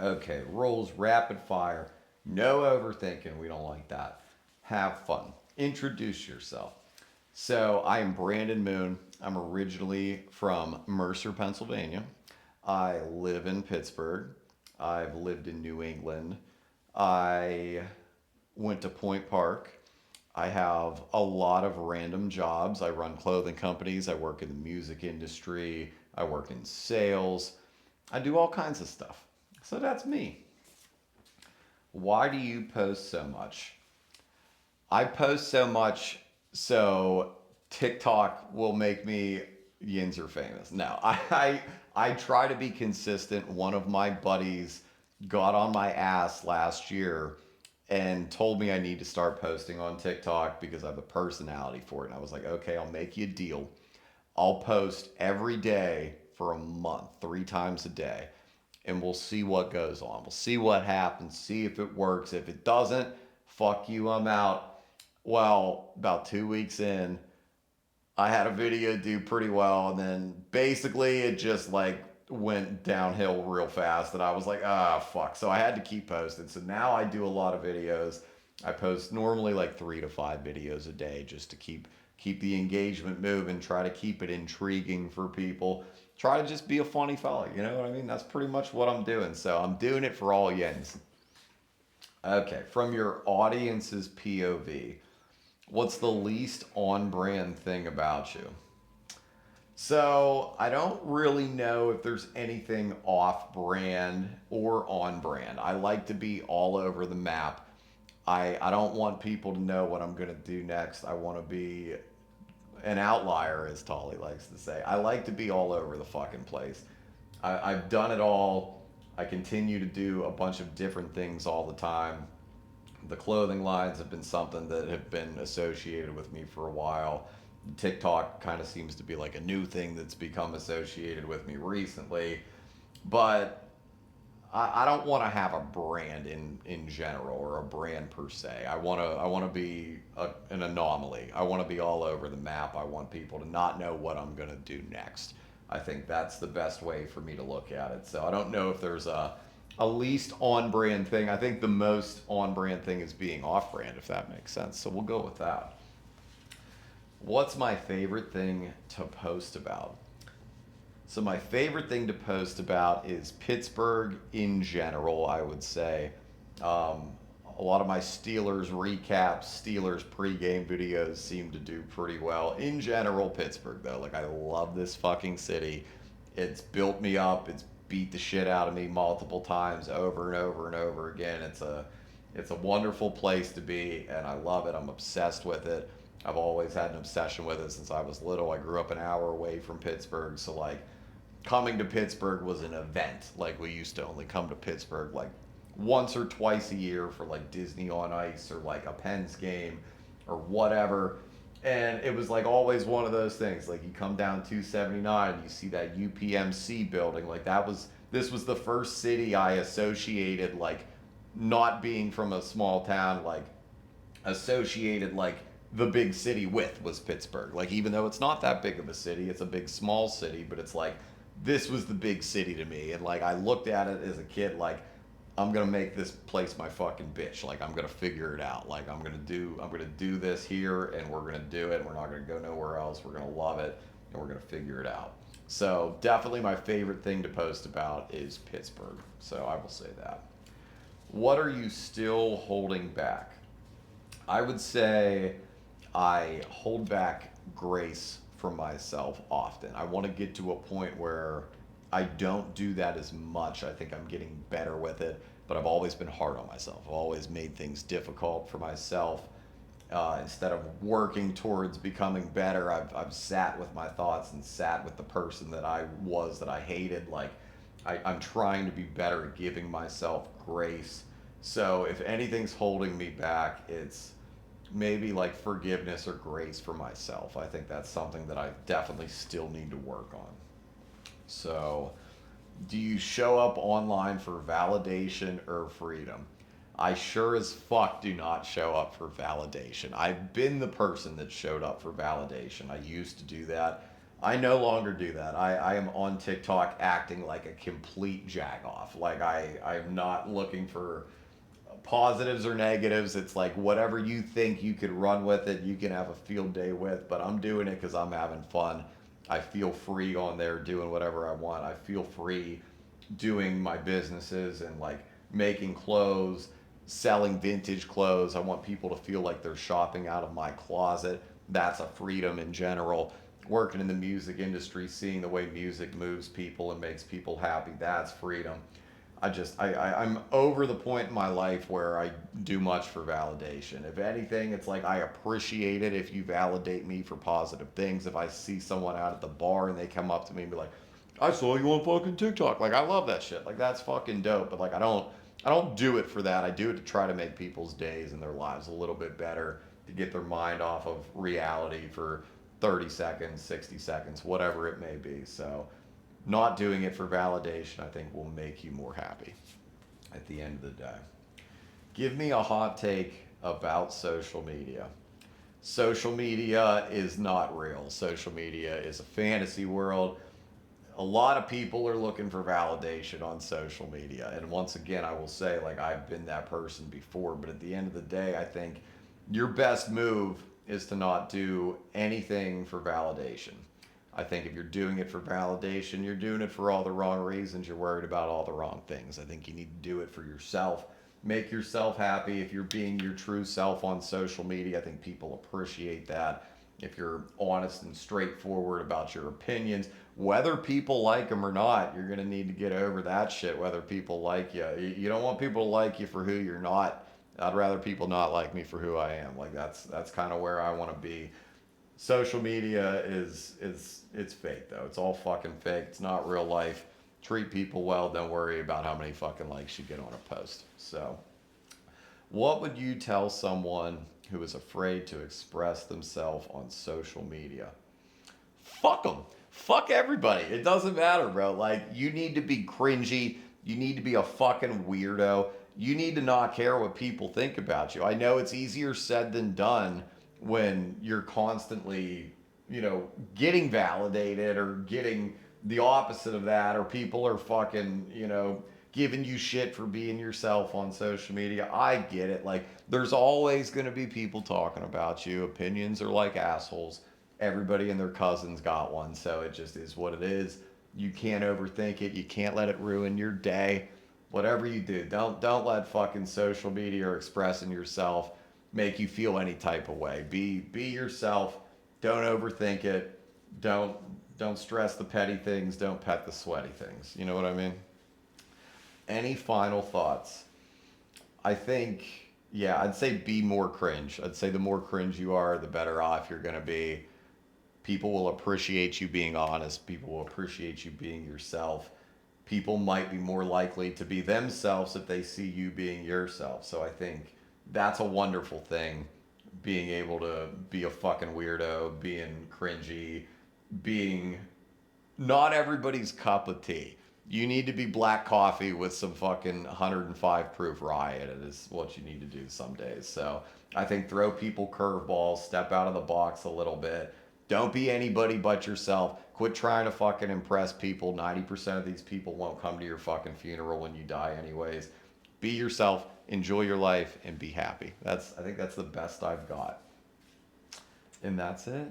Okay, rules rapid fire. No overthinking. We don't like that. Have fun. Introduce yourself. So, I am Brandon Moon. I'm originally from Mercer, Pennsylvania. I live in Pittsburgh. I've lived in New England. I went to Point Park. I have a lot of random jobs. I run clothing companies. I work in the music industry. I work in sales. I do all kinds of stuff. So that's me. Why do you post so much? I post so much so TikTok will make me Yinzer famous. No, I try to be consistent. One of my buddies got on my ass last year and told me I need to start posting on TikTok because I have a personality for it. And I was like, okay, I'll make you a deal. I'll post every day for a month, 3 times a day, and we'll see what goes on. We'll see what happens, see if it works. If it doesn't, fuck you, I'm out. Well, about 2 weeks in, I had a video do pretty well, and then basically it just like went downhill real fast, and I was like, ah, fuck. So I had to keep posting. So now I do a lot of videos. I post normally like 3 to 5 videos a day just to keep the engagement moving, try to keep it intriguing for people. Try to just be a funny fella, you know what I mean? That's pretty much what I'm doing. So I'm doing it for all yens. Okay, from your audience's POV, what's the least on brand thing about you? So I don't really know if there's anything off brand or on brand. I like to be all over the map. I don't want people to know what I'm going to do next. I want to be an outlier, as Tolly likes to say. I like to be all over the fucking place. I've done it all. I continue to do a bunch of different things all the time. The clothing lines have been something that have been associated with me for a while. TikTok kind of seems to be like a new thing that's become associated with me recently. But I don't want to have a brand in general or a brand per se. I want to be an anomaly. I want to be all over the map. I want people to not know what I'm going to do next. I think that's the best way for me to look at it. So I don't know if there's a least on brand thing. I think the most on brand thing is being off brand, if that makes sense. So we'll go with that. What's my favorite thing to post about? So my favorite thing to post about is Pittsburgh in general, I would say. Um, a lot of my Steelers recaps, Steelers pregame videos seem to do pretty well. In general, Pittsburgh though, like I love this fucking city. It's built me up. It's beat the shit out of me multiple times over and over and over again. It's a wonderful place to be, and I love it. I'm obsessed with it. I've always had an obsession with it since I was little. I grew up an hour away from Pittsburgh, so like coming to Pittsburgh was an event. Like we used to only come to Pittsburgh like once or twice a year for like Disney on Ice or like a Pens game or whatever. And it was like always one of those things. Like you come down 279 and you see that UPMC building. Like this was the first city I associated like not being from a small town, like associated like the big city with was Pittsburgh. Like even though it's not that big of a city, it's a big small city, but it's like this was the big city to me. And like I looked at it as a kid like I'm gonna make this place my fucking bitch. Like I'm gonna figure it out. Like I'm gonna do this here and we're gonna do it. We're not gonna go nowhere else. We're gonna love it and we're gonna figure it out. So definitely my favorite thing to post about is Pittsburgh. So I will say that. What are you still holding back? I would say I hold back grace from myself often. I want to get to a point where I don't do that as much. I think I'm getting better with it, but I've always been hard on myself. I've always made things difficult for myself. Instead of working towards becoming better, I've sat with my thoughts and sat with the person that I was that I hated. Like, I'm trying to be better at giving myself grace. So, if anything's holding me back, it's maybe like forgiveness or grace for myself. I think that's something that I definitely still need to work on. So, do you show up online for validation or freedom? I sure as fuck do not show up for validation. I've been the person that showed up for validation. I used to do that. I no longer do that. I am on TikTok acting like a complete jagoff. Like I'm not looking for positives or negatives. It's like whatever you think you could run with it, you can have a field day with. But I'm doing it because I'm having fun. I feel free on there doing whatever I want. I feel free doing my businesses and like making clothes, selling vintage clothes. I want people to feel like they're shopping out of my closet. That's a freedom in general. Working in the music industry, seeing the way music moves people and makes people happy, that's freedom. I'm over the point in my life where I do much for validation. If anything, it's like I appreciate it if you validate me for positive things. If I see someone out at the bar and they come up to me and be like, I saw you on fucking TikTok. Like I love that shit. Like that's fucking dope. But like I don't do it for that. I do it to try to make people's days and their lives a little bit better, to get their mind off of reality for 30 seconds, 60 seconds, whatever it may be. So not doing it for validation, I think, will make you more happy at the end of the day. Give me a hot take about social media. Social media is not real. Social media is a fantasy world. A lot of people are looking for validation on social media. And once again, I will say, like, I've been that person before, but at the end of the day, I think your best move is to not do anything for validation. I think if you're doing it for validation, you're doing it for all the wrong reasons. You're worried about all the wrong things. I think you need to do it for yourself. Make yourself happy. If you're being your true self on social media, I think people appreciate that. If you're honest and straightforward about your opinions, whether people like them or not, you're going to need to get over that shit, whether people like you. You don't want people to like you for who you're not. I'd rather people not like me for who I am. Like that's kind of where I want to be. Social media is it's fake though. It's all fucking fake. It's not real life. Treat people well. Don't worry about how many fucking likes you get on a post. So, what would you tell someone who is afraid to express themselves on social media? Fuck them. Fuck everybody. It doesn't matter, bro. Like, you need to be cringy. You need to be a fucking weirdo. You need to not care what people think about you. I know it's easier said than done when you're constantly, getting validated or getting the opposite of that, or people are fucking, giving you shit for being yourself on social media. I get it. Like, there's always going to be people talking about you. Opinions are like assholes. Everybody and their cousins got one, so it just is what it is. You can't overthink it. You can't let it ruin your day. Whatever you do, don't let fucking social media or expressing yourself make you feel any type of way. Be yourself. Don't overthink it. Don't don't stress the petty things. Don't pet the sweaty things. You know what I mean? Any final thoughts? I think, yeah, I'd say be more cringe. I'd say the more cringe you are, the better off you're going to be. People will appreciate you being honest. People will appreciate you being yourself. People might be more likely to be themselves if they see you being yourself. So I think that's a wonderful thing. Being able to be a fucking weirdo, being cringy, being not everybody's cup of tea. You need to be black coffee with some fucking 105 proof rye in it is what you need to do some days. So I think throw people curveballs, step out of the box a little bit. Don't be anybody but yourself. Quit trying to fucking impress people. 90% of these people won't come to your fucking funeral when you die anyways. Be yourself, enjoy your life, and be happy. I think that's the best I've got. And that's it.